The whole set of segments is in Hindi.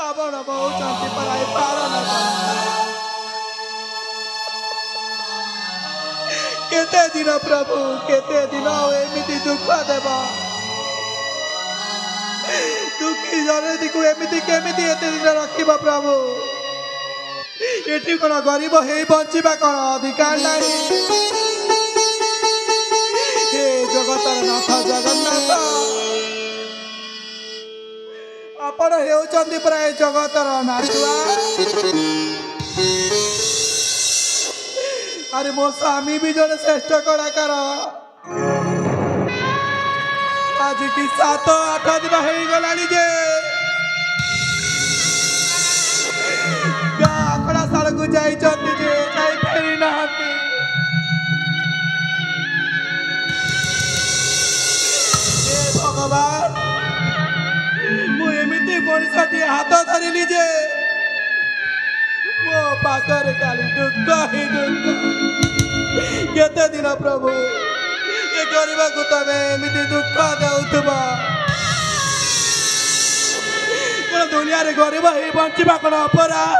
ଆପଣ ବହୁଛନ୍ତି ପରାଇ ପାଳନ କେତେ ଦିନ ପ୍ରଭୁ କେତେ ଦିନ ଏମିତି ଦୁଃଖ ଦେବ ଦୁଃଖୀ ଜନଦୀକୁ ଏମିତି କେମିତି ଏତେ ଦିନ ରଖିବ ପ୍ରଭୁ ଏଠି କଣ ଗରିବ ହେଇ ବଞ୍ଚିବା କଣ ଅଧିକାର ନାହିଁ ହେ ଜଗତର ନାଥ ଜଗନ୍ନାଥ ଆପଣ ହେଉଛନ୍ତି ପ୍ରାୟ ଜଗତର ନାଥୁଆ ଆରେ ମୋ ସ୍ୱାମୀ ବି ଜଣେ ଶ୍ରେଷ୍ଠ କଳାକାର ଆଜିକି 7-8 ଦିନ ହେଇଗଲାଣି ଯେ ଗାଁ ଆଖଡ଼ା ଶାଳକୁ ଯାଇଛନ୍ତି ଯେ ଯାଇ ଫେରି ନାହାନ୍ତି ହେ ଭଗବାନ ମୁଁ ଏମିତି ମଣିଷଟି ହାତ ଧରିଲି ଯେ ମୋ ପାଖରେ ଖାଲି ଦୁଃଖ ହିଁ ଦୁଃଖ କେତେ ଦିନ ପ୍ରଭୁ ଏ ଗରିବକୁ ତମେ ଏମିତି ଦୁଃଖ ଦେଉଥିବ କଣ ଦୁନିଆରେ ଗରିବ ହେଇ ବଞ୍ଚିବା କଣ ଅପରାଧ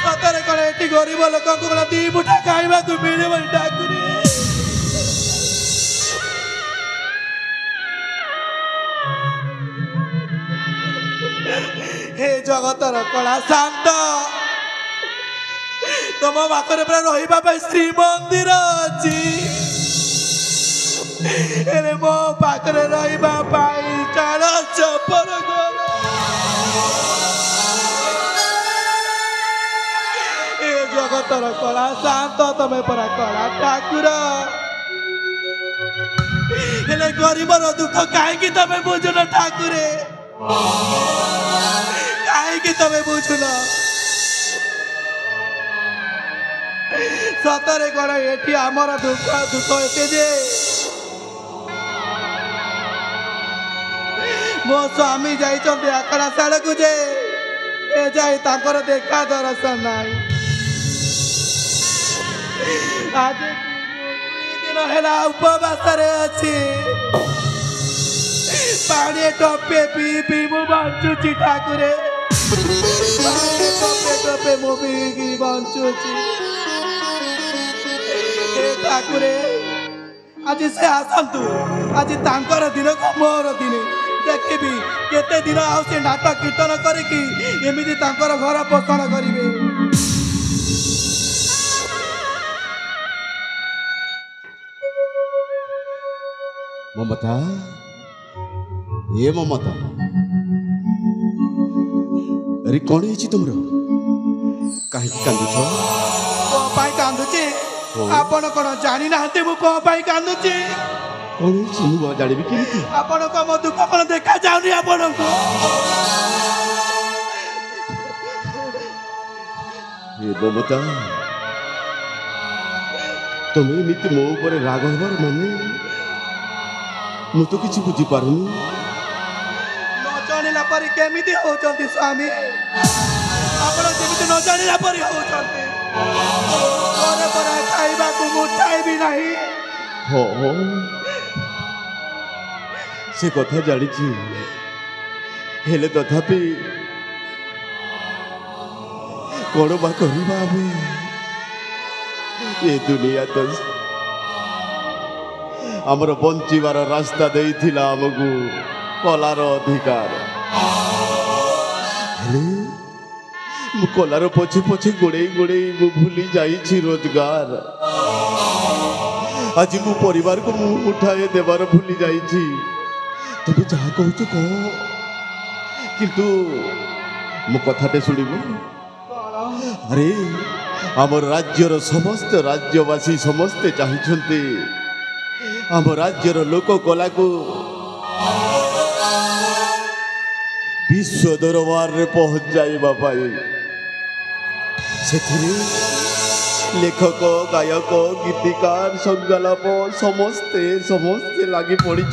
ସତରେ କଣ ଏଠି ଗରିବ ଲୋକଙ୍କୁ କଣ 2 ମୁଠା ଖାଇବାକୁ ମିଳିବ ଠାକୁରେ हे जगतर कला शांत तुम पाखरे पूरा रही श्रीमंदिर अच्छी मो पाखरे चाल चपर ए जगतर कला शांत तमें परा कला ठाकुर हेले गरीबर दुख कहीं तमें बुझुन ठाकुरे कहीं तमें बुझुन सतरे कौन ये आमर दुख दुख एते जे मो स्वामी जाइछन्ते आखड़ा साड़ को जे ए जाई ताकर देखा दर्शन नाई आज दिन है उपवास अच्छी पानी टपे पी पी मु बंचुची ठाकुरे टपे टपे मु पी बंचुची ठाकुरे आज से आसतु आज तांकर दिन को मोर दिन देखी केते दिन आउ से नाटक कीर्तन करिकी एमिति तांकर घर पोषण करिवे ममता ये ममता अरे कौन है तुमरो कहीं कांदुछ को पाई कांदुची आपण कोन जानि नाहते मु को पाई कांदुची कौन है मु जानिबी केमिति आपण को मो दुख कोन देखा जाउनी आपण को ये ममता तुम एमिति मो ऊपर राग हबार माने मु तो किछि बुझी पारुनी न जानिला परि केमिति होचंती स्वामी आपण जेमिति न जानिला परि होचंती घरे पर खाइबा को मुठाई भी नहीं हो से कथा जानी हेले तथापि कौन बा करवा ये दुनिया तो आमर बंचीबार रास्ता देइथिला हमकु कलार अधिकार मु कलार पछे पछे गोड़े गोड़े मु भूली जाइछि रोजगार आज मु परिवार को मुँह उठाए देवार भूली जाइछि तुम जहाँ कहु कह किंतु मो कथाटे शुणिबु अरे आमर राज्यर समस्त राज्यवासी समस्ते चाहते आम राज्यर लोक कला को विश्व दरबार रे पहुंचाइबा पाई सेथिरे लेखक गायक गीतिकार संगलाप समस्ते समस्ते लगी पड़ी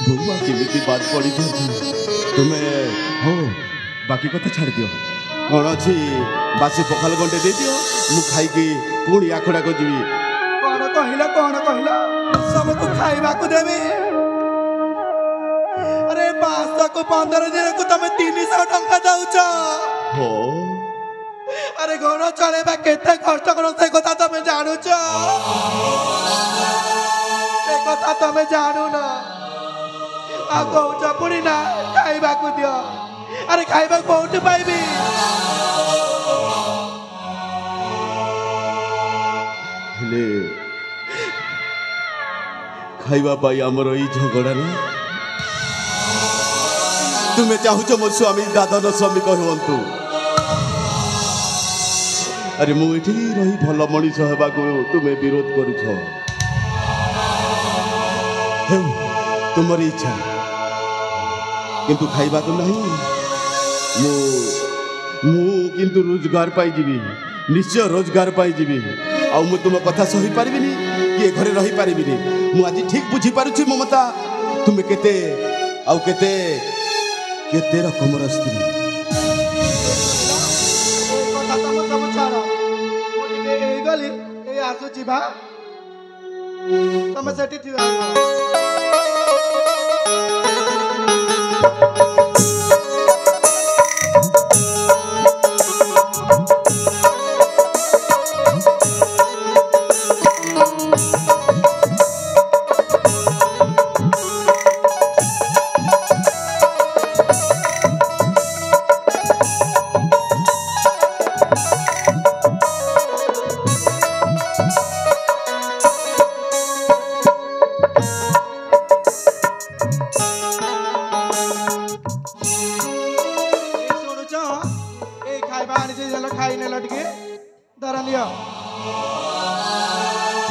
बुआ केमिति बात पड़ी तुम्हें हो बाकी कथा छाड़ दियो कौन अच्छी बासी पखाल गंटे दे दियो मु खाई पुणी आखड़ा को जीवी कौन कहला सबको खाइबा को देवी अरे 500 को 15 दिन को तुम 300 टंका दउछ हो अरे घर चलेबा केते कष्ट करो से कथा तुम जानुछ से कथा तुम जानू ना आ कहूच पुणी ना खाइबा को दियो अरे खाइबा कोउठ पाइबी हेले खाइबा पाई आमर ई झगड़ा ना तुम्हें चाहूच मो स्वामी दादन स्वामी कहतु अरे मु एठी रही भल मनीष हेबा को तुम्हें विरोध करुछ तुमरी इच्छा किंतु खाइबा को नहीं मु किंतु रोजगार पाई जीवी निश्चय रोजगार पाई जीवी आ मु तुम कथा सही पारिबिनी कि घरे रही पारिबिनी मु आज ठीक बुझी पारुछि ममता तुम्हें केते आउ केते केते रकमर स्त्री कथा तुम सब छाड़ मोटिके ए गली ए आसुची बा तुम सेठी थियो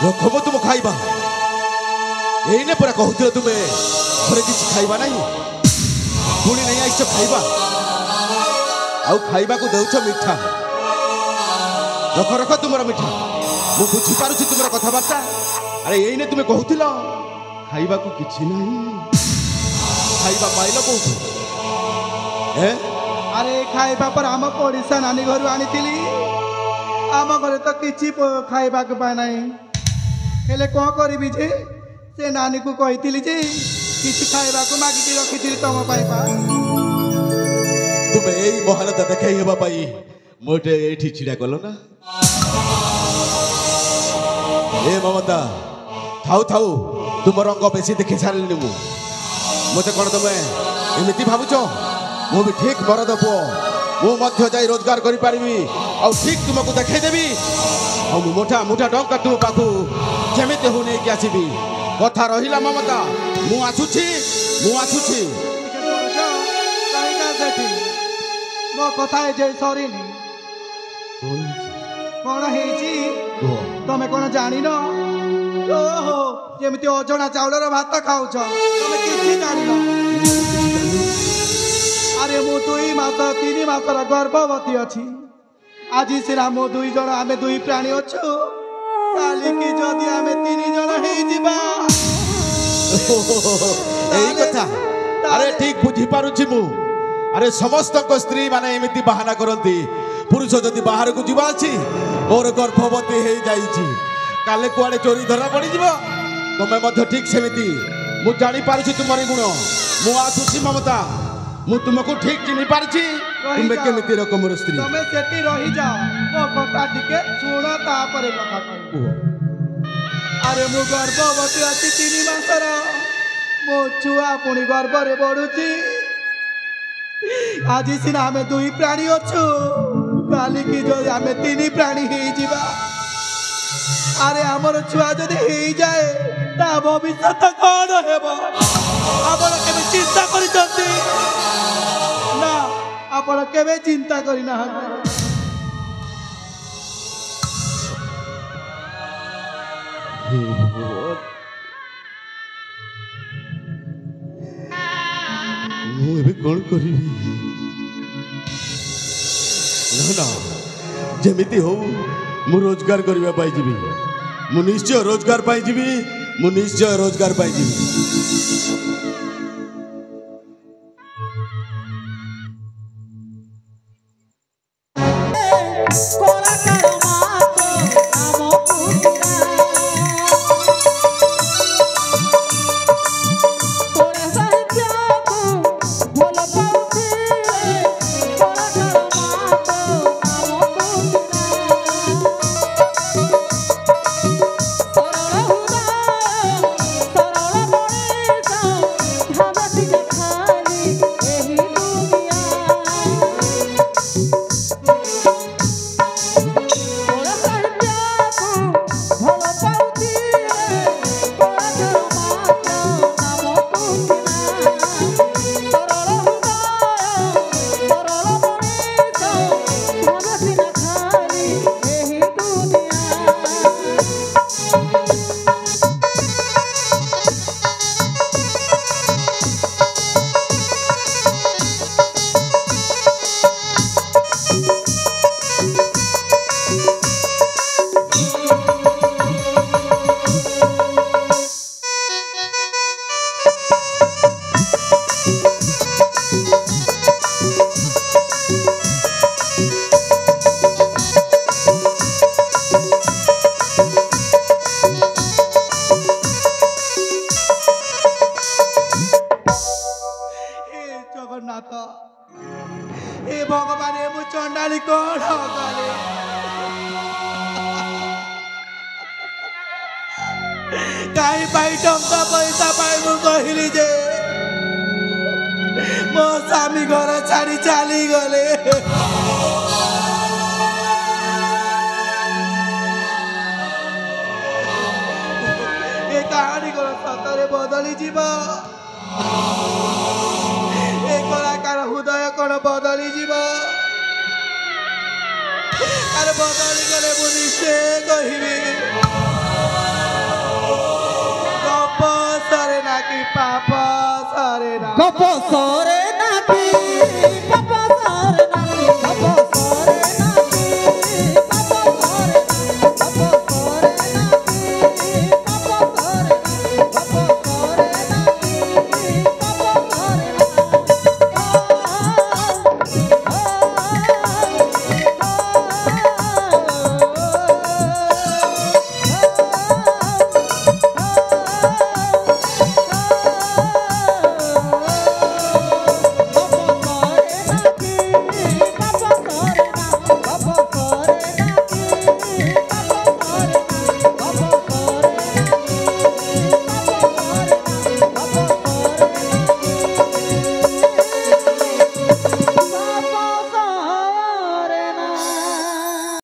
रखब तुम खाइबा एने पूरा कहूल तुम्हें घरे किसी खाइबा नहीं पुणी नहीं आइस खाइबा आउ खाइबा को देउछ मिठा रख रख तुमर मिठा मु बुझी पारुछि तुमर कथाबार्ता अरे एने तुम्हें कहूल खाइबा को किछि नहीं खाइबा पाइल कोठु अरे खाइबा पर आम पड़िसा नानी घर आनी आम घरे तो किछि खाइबा को पाए नहीं हेले कौन करी जे से नानी को कही जे किसी खाइबा को मागिकी रखी तुम तुम्हें यही महानता देखई हेबा पाई मोटे एठी छिड़ा कल ना ए ममता थाउ थाउ तुम रंग बेसी देखि सारलिनी मु मते कोन तुमे एमिति भाबुछ मु भी ठीक मरद पुओ मु मध्य जाई रोजगार करि पारिबी आ ठीक तुमको देखै देबी आ मु मोटा मोटा टंका तुम पाखु जेमिते हो नै कि आसीबी कथा रहिला ममता मु आसुछि मो कथा जे सरीनी कौन है तमें कौन जान ओहो जमी अजणा चाउलर भात खाऊच तमें किसी जान अरे मु 2 मास 3 मासर गर्भवती अच्छी आज सीना मो 2 जन आम 2 प्राणी अच्छु काली की जदि आम 3 जन यही कथा अरे ठीक बुझी पारुछि मु अरे समस्त को स्त्री माने एमिति बहाना करती पुरुष जदि बाहर को जीवा अछि मोर गर्भवती हे जाइछि काले कुआडे चोरी धरा पड़ी जीव तमे मध्य ठीक सेमिति मु जानि पारुछि तुमरी गुण मु आसुछि ममता मु तुमको ठीक चिन्हि पारुछि तुमे केमिति रकमर स्त्री तमे सेठी रही जाओ ओ कथा टिके सुन ता परे कथा कहू अरे मु गर्भवती अछि 3 मासर मो छुआ पुणी गर्भ रे बढुछि आज सीना आम 2 प्राणी अच्छु काली की जो आम 3 प्राणी हो जीवा अरे आमर छुआ जदि हो जाए ता भविष्य कौन हेब आपण केबे चिंता करिसंती ना आपण केबे चिंता करिना मु एबे कोन करिबी ना जेमिति हो मु रोजगार करबा पाई जीवी मु निश्चय रोजगार पाई जीवी मु निश्चय रोजगार पाई जीवी ଚଣ୍ଡାଳି କଣ କଲେ କାହିଁ ପାଇଁ ଟଙ୍କା ପଇସା ପାଇଁ ମୁଁ କହିଲି ଯେ ମୋ ସ୍ୱାମୀ ଘର ଛାଡ଼ି ଚାଲିଗଲେ ଏ କାହାଣୀ କଣ ସତରେ ବଦଳି ଯିବ ଏ କଳାକାର ହୃଦୟ କଣ ବଦଳି ଯିବ ଆରେ ବଦଳି ଗଲେ ମୁଁ ନିଶ୍ଚୟ କହିବି ଗପ ସରେ ନା କି ପାପ ସରେ ନା ଗପ ସରେ